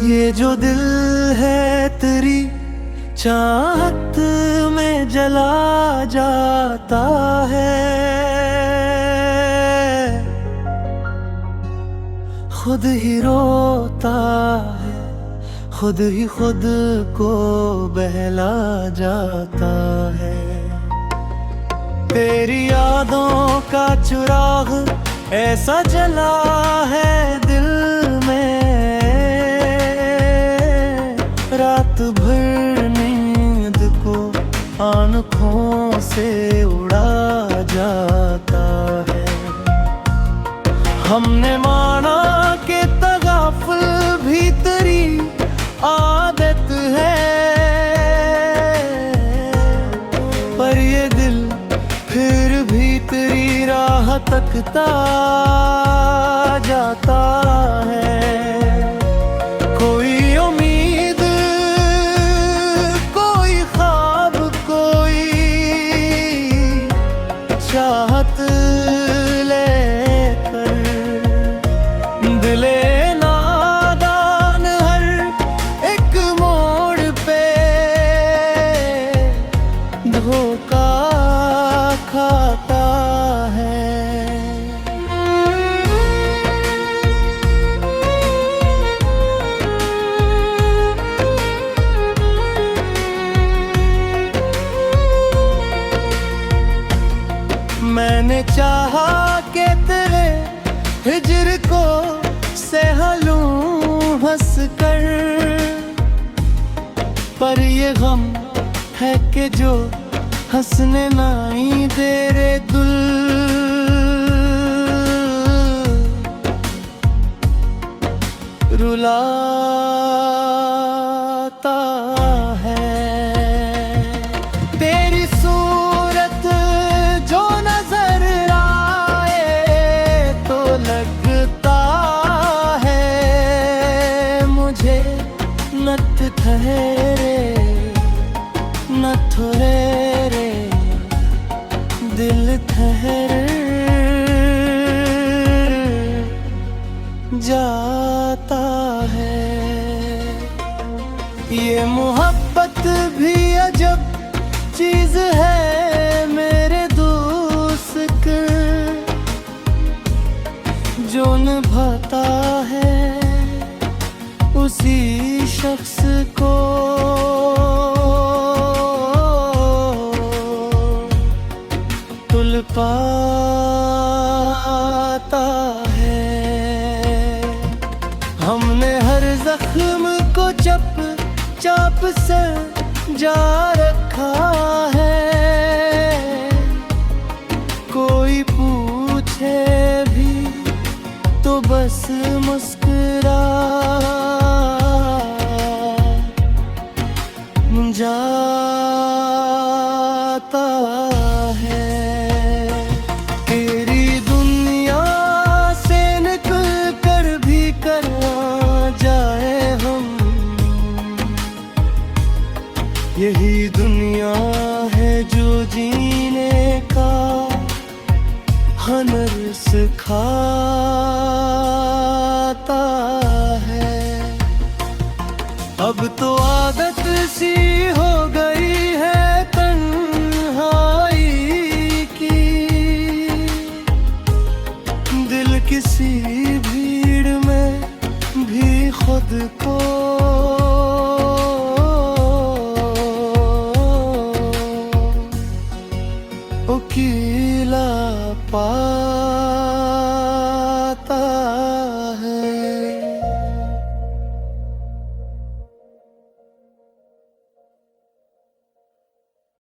ये जो दिल है तेरी चाहत में जला जाता है, खुद ही रोता है, खुद ही खुद को बहला जाता है। तेरी यादों का चिराग ऐसा जला है दिल में, रात भर नींद को आँखों से उड़ा जाता है। हमने माना कि तगाफुल भी तेरी आदत है, पर ये दिल फिर भी तेरी राह तकता जाता है। कोई उम्मीद, कोई ख्वाब, कोई चाहत लेकर दिले नादान हर एक मोड़ पे धोखा खाता है। मैंने चाहा कि तेरे हिज्र को सह लूं हंस कर, पर ये गम है कि जो हंसने नहीं दे रे दिल। रुलाता है तेरी सूरत जो नजर आए तो लगता है मुझे न ठहरे न थोड़े दिल ठहर जाता है। ये मोहब्बत भी अजब चीज है मेरे दोस्त, जो निभाता है उसी शख्स को तुल पाता है। हमने हर जख्म को चप चाप से जा रखा है, कोई पूछे भी तो बस मुस्कुरा जाता है। तेरी दुनिया से निकल कर भी करना जाए हम, यही दुनिया है जो जीने का हुनर सिखाता है। अब तो आदत सी हो गई है तन्हाई की, दिल किसी भीड़ में भी खुद को